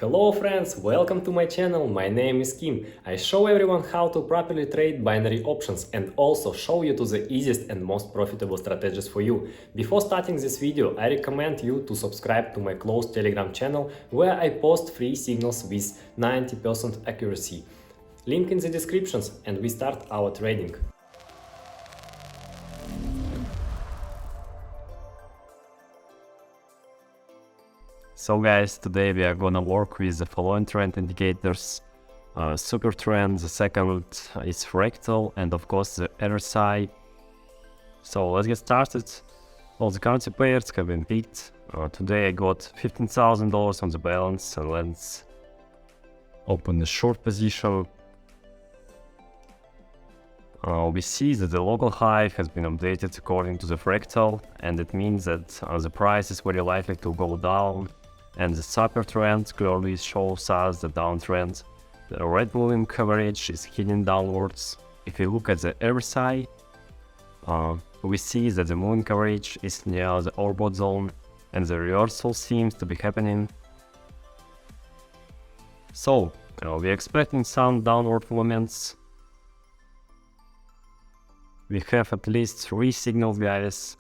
Hello friends, welcome to my channel. My name is Kim. I show everyone how to properly trade binary options and also show you to the easiest and most profitable strategies for you. Before starting this video, I recommend you to subscribe to my closed Telegram channel where I post free signals with 90% accuracy. Link in the descriptions and we start our trading. So guys, today we are gonna work with the following trend indicators. Super trend, the second is fractal, and of course the RSI. So let's get started. All the currency pairs have been picked. Today I got $15,000 on the balance, and let's open the short position. We see that the local high has been updated according to the fractal, and it means that the price is very likely to go down. And the super trend clearly shows us the downtrend. The red moving average is heading downwards. If you look at the RSI, we see that the moving average is near the orbit zone and the reversal seems to be happening. So, we're expecting some downward movements. We have at least 3 signals, guys.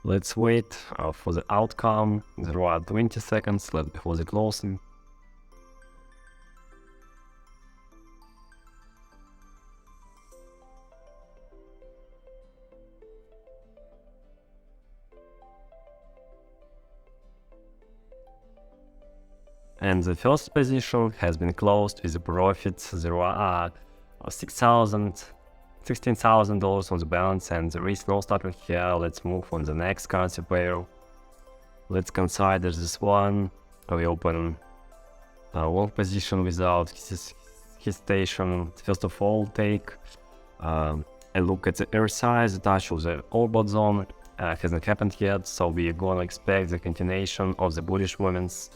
Let's wait for the outcome. There are 20 seconds left before the closing. And the first position has been closed with a profit. There are $16,000 on the balance and there is no stopping here. Let's move on the next currency pair. Let's consider this one. We open a long position without hesitation. First of all, take and look at the RSI. The touch of the orbit zone hasn't happened yet, so we're gonna expect the continuation of the bullish movements.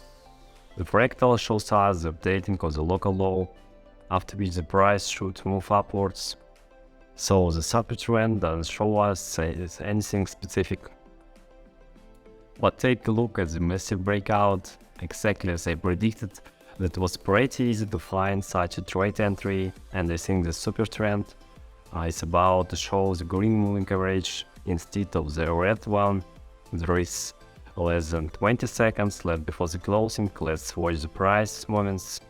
The fractal shows us the updating of the local low, after which the price should move upwards. So the super trend doesn't show us anything specific. But take a look at the massive breakout. Exactly as I predicted, that was pretty easy to find such a trade entry, and I think the super trend is about to show the green moving average instead of the red one. There is less than 20 seconds left before the closing. Let's watch the price movements.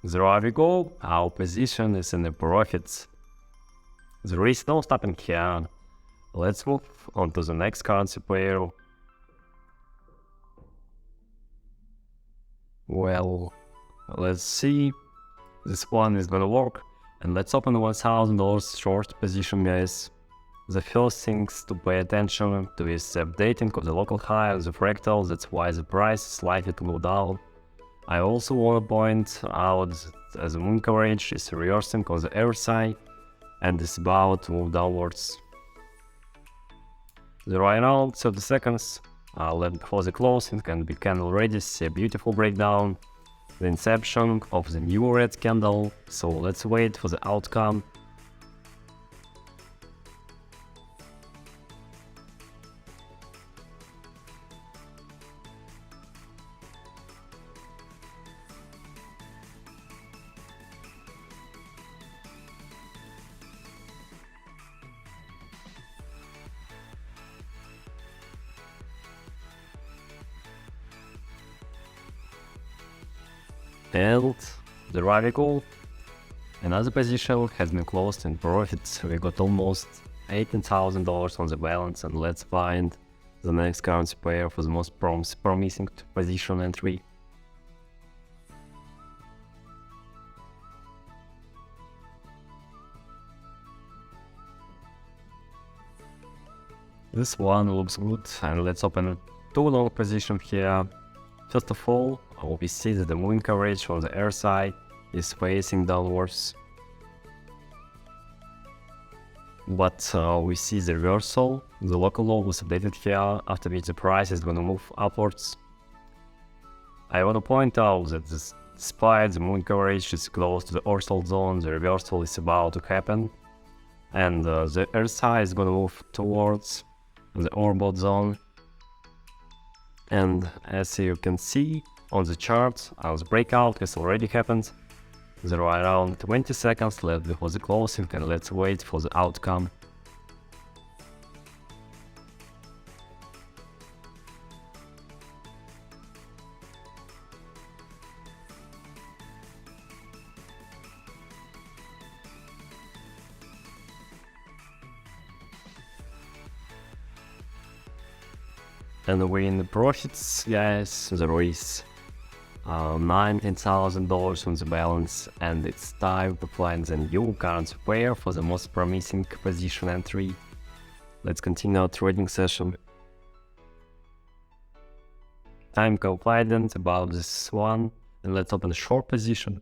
There we go, our position is in the profits. There is no stopping here. Let's move on to the next currency pair. Well, let's see. This one is gonna work. And let's open $1,000 short position, guys. The first things to pay attention to is the updating of the local high of the fractal. That's why the price is likely to go down. I also want to point out that the moving average is reversing on the RSI and is about to move downwards. There are now 30 seconds left before the closing, and we can already see a beautiful breakdown, the inception of the new red candle. So let's wait for the outcome. And there we go. Another position has been closed in profits. We got almost $18,000 on the balance, and let's find the next currency pair for the most promising position entry. This one looks good, and let's open 2 long position here. First of all, we see that the moving average on the RSI is facing downwards. But we see the reversal. The local low was updated here, after which the price is gonna move upwards. I want to point out that Despite the moving average is close to the horizontal zone, the reversal is about to happen, and the RSI is gonna move towards the overbought zone. And as you can see on the chart, the breakout has already happened. There are around 20 seconds left before the closing, and let's wait for the outcome. And we're in the profits, guys. There is $19,000 on the balance, and it's time to find the new currency pair for the most promising position entry. Let's continue our trading session. I'm confident about this one, and let's open a short position.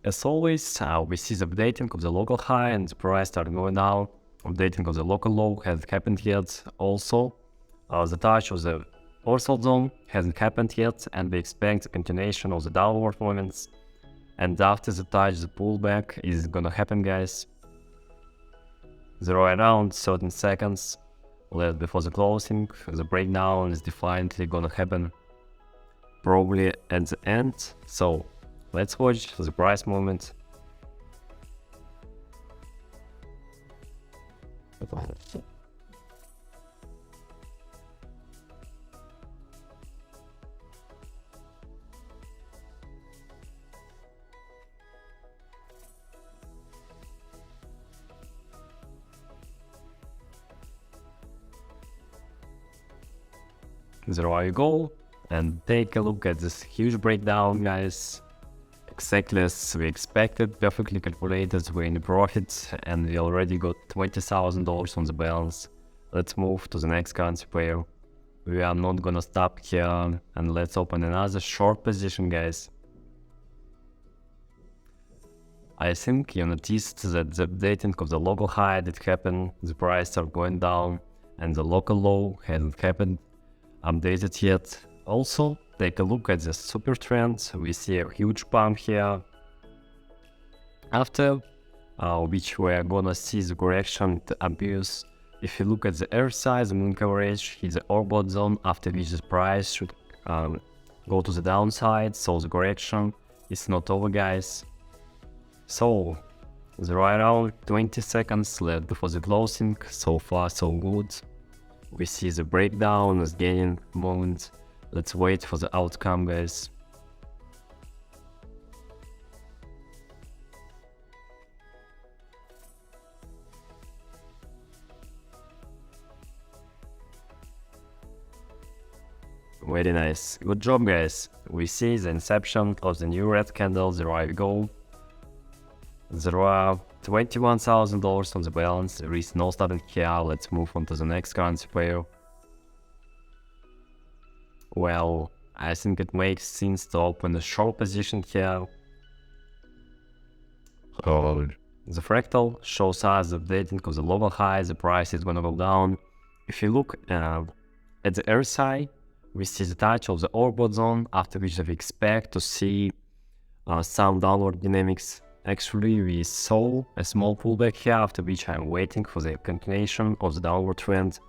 As always, we see the updating of the local high and the price start going down. Updating of the local low hasn't happened yet. Also, the touch of the horizontal zone hasn't happened yet, and we expect the continuation of the downward movements. And after the touch, the pullback is gonna happen, guys. There are around 13 seconds left before the closing. The breakdown is definitely gonna happen probably at the end. So let's watch the price movement. There you go, and take a look at this huge breakdown, guys. Exactly as we expected, perfectly calculated, we're in the profit, and we already got $20,000 on the balance. Let's move to the next currency pair. We are not gonna stop here, and let's open another short position, guys. I think you noticed that the updating of the local high did happen, the price started going down, and the local low hasn't happened, updated yet. Also, take a look at the super trend. We see a huge pump here, after which we are gonna see the correction to abuse. If you look at the RSI, the moving average is the overbought zone, after which the price should go to the downside, so the correction is not over, guys. So there are around 20 seconds left before the closing. So far so good. We see the breakdown is gaining moment. Let's wait for the outcome, guys. Very nice. Good job, guys. We see the inception of the new red candle. There we go. There are $21,000 on the balance. There is no stopping here. Let's move on to the next currency pair. Well, I think it makes sense to open a short position here. The fractal shows us the updating of the local high. The price is gonna go down. If you look at the RSI, we see the touch of the overbought zone, after which we expect to see some downward dynamics. Actually, we saw a small pullback here, after which I'm waiting for the continuation of the downward trend.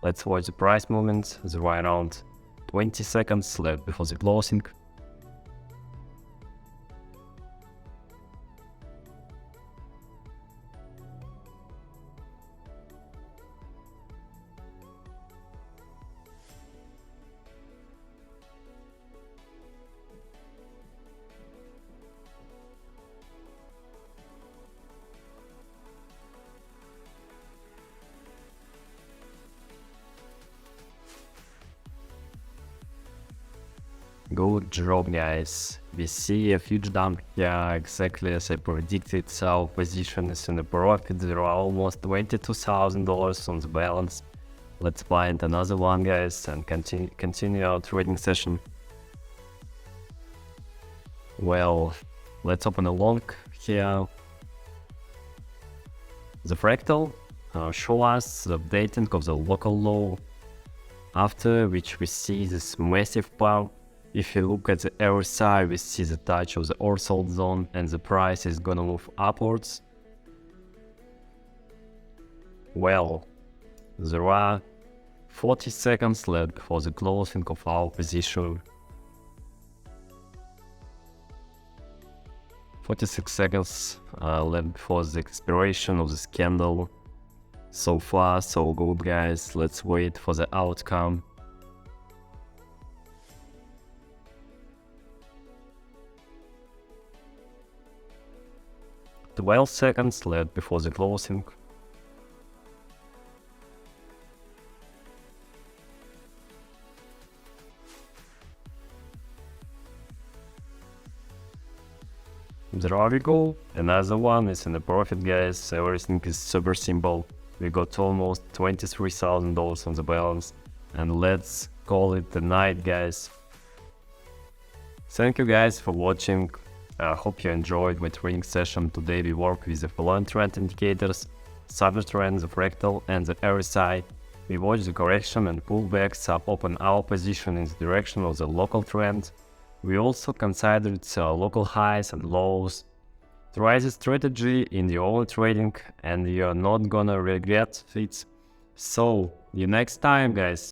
Let's watch the price movement. There are around 20 seconds left before the closing. Good job, guys. We see a huge dump here, exactly as I predicted. Our position is in the profit. There are almost $22,000 on the balance. Let's find another one, guys, and continue our trading session. Well, let's open a long here. The fractal show us the updating of the local low, after which we see this massive pump. If you look at the RSI, we see the touch of the oversold zone and the price is gonna move upwards. Well, there are 40 seconds left before the closing of our position. 46 seconds left before the expiration of this candle. So far, so good, guys. Let's wait for the outcome. "12 seconds left before the closing. There we go. Another one is in the profit, guys. Everything is super simple. We got almost $23,000 on the balance. And let's call it the night, guys. Thank you guys for watching. I hope you enjoyed my training session. Today we work with the following trend indicators: subject trend, the fractal and the RSI. We watch the correction and pullback, sub-open our position in the direction of the local trend. We also considered local highs and lows. Try this strategy in your own trading and you're not gonna regret it. So, see you next time, guys.